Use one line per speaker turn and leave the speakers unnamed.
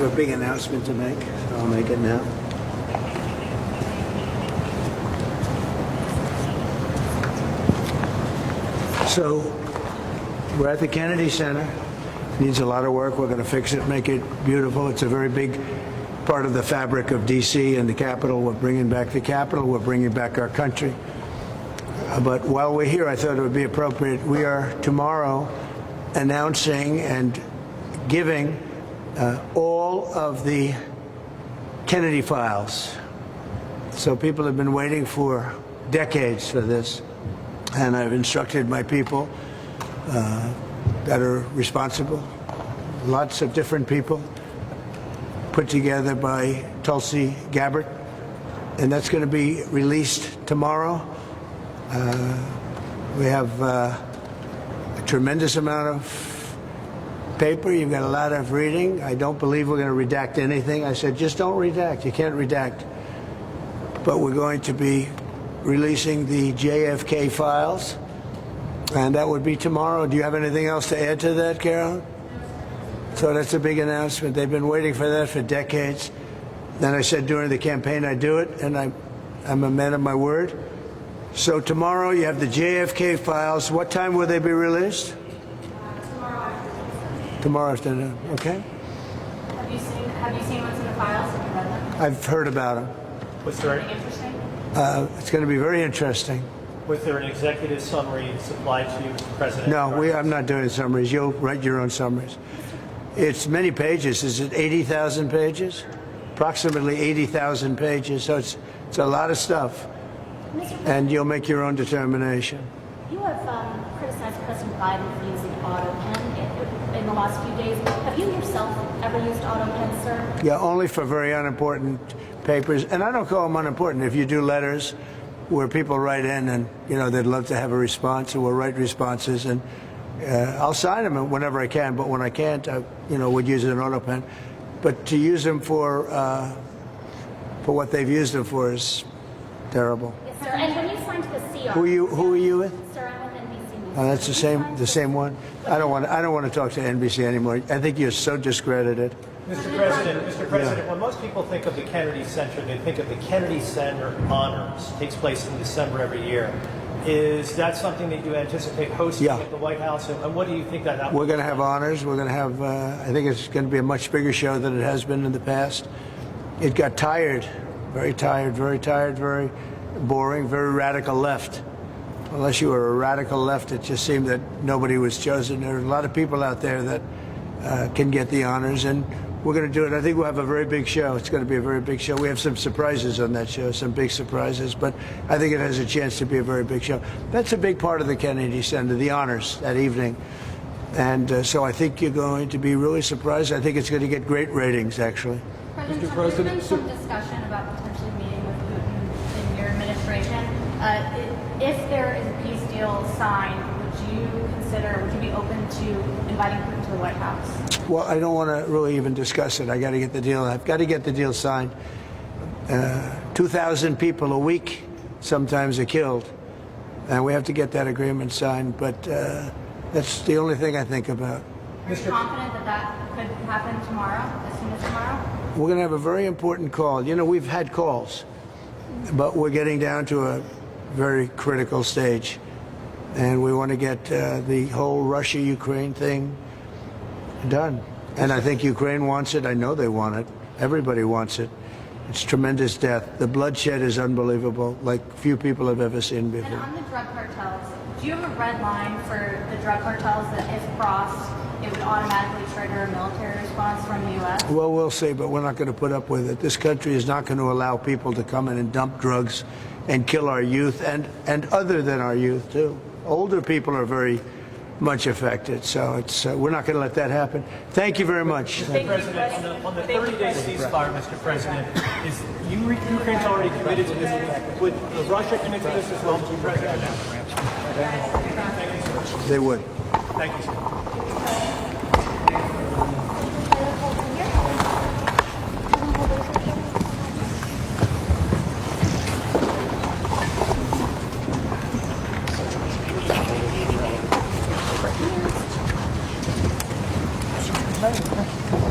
have a big announcement to make. I'll make it now. So we're at the Kennedy Center. Needs a lot of work. We're going to fix it, make it beautiful. It's a very big part of the fabric of D.C. and the Capitol. We're bringing back the Capitol. We're bringing back our country. But while we're here, I thought it would be appropriate. We are tomorrow announcing and giving all of the Kennedy files. So people have been waiting for decades for this, and I've instructed my people that are responsible, lots of different people, put together by Tulsi Gabbard, and that's going to be released tomorrow. We have a tremendous amount of paper. You've got a lot of reading. I don't believe we're going to redact anything. I said, just don't redact. You can't redact. But we're going to be releasing the JFK files, and that would be tomorrow. Do you have anything else to add to that, Carolyn? So that's a big announcement. They've been waiting for that for decades. Then I said during the campaign I'd do it, and I'm a man of my word. So tomorrow you have the JFK files. What time will they be released? Tomorrow afternoon. Okay.
Have you seen what's in the files? Have you read them?
I've heard about them.
Was there
Anything interesting?
It's going to be very interesting.
Was there an executive summary supplied to you, Mr. President?
No, I'm not doing summaries. You'll write your own summaries. It's many pages. Is it 80,000 pages? Approximately 80,000 pages. So it's a lot of stuff. And you'll make your own determination.
You have criticized President Biden for using AutoPen in the last few days. Have you yourself ever used AutoPen, sir?
Yeah, only for very unimportant papers. And I don't call them unimportant. If you do letters where people write in and, they'd love to have a response, and we'll write responses, and I'll sign them whenever I can. But when I can't, I, would use an AutoPen. But to use them for what they've used them for is terrible.
Yes, sir. And when you signed the CR,
Who are you with?
Sir, I'm with NBC News.
Oh, that's the same one. I don't want to talk to NBC anymore. I think you're so discredited.
Mr. President, when most people think of the Kennedy Center, they think of the Kennedy Center Honors. It takes place in December every year. Is that something that you anticipate hosting at the White House? And what do you think that?
We're going to have honors. We're going to have. I think it's going to be a much bigger show than it has been in the past. It got tired, very boring, very radical left. Unless you were a radical left, it just seemed that nobody was chosen. There are a lot of people out there that can get the honors, and we're going to do it. I think we'll have a very big show. It's going to be a very big show. We have some surprises on that show, some big surprises, but I think it has a chance to be a very big show. That's a big part of the Kennedy Center, the honors that evening. And so I think you're going to be really surprised. I think it's going to get great ratings, actually.
Mr. President, there's been some discussion about potentially meeting with Putin in your administration. If there is a peace deal signed, would you be open to inviting Putin to the White House?
Well, I don't want to really even discuss it. I got to get the deal. I've got to get the deal signed. 2,000 people a week sometimes are killed, and we have to get that agreement signed. But that's the only thing I think about.
Are you confident that could happen tomorrow, as soon as tomorrow?
We're going to have a very important call. We've had calls, but we're getting down to a very critical stage. And we want to get the whole Russia-Ukraine thing done. And I think Ukraine wants it. I know they want it. Everybody wants it. It's tremendous death. The bloodshed is unbelievable, like few people have ever seen before.
And on the drug cartels, do you have a red line for the drug cartels that if crossed, it would automatically trigger a military response from the U.S.?
Well, we'll see, but we're not going to put up with it. This country is not going to allow people to come in and dump drugs and kill our youth and other than our youth, too. Older people are very much affected, so we're not going to let that happen. Thank you very much.
Mr. President, on the 30-day ceasefire, Mr. President, is Ukraine's already committed to this? Would Russia commit to this as well, Mr. President? Thank you, sir.
They would.
Thank you, sir.
Thank you.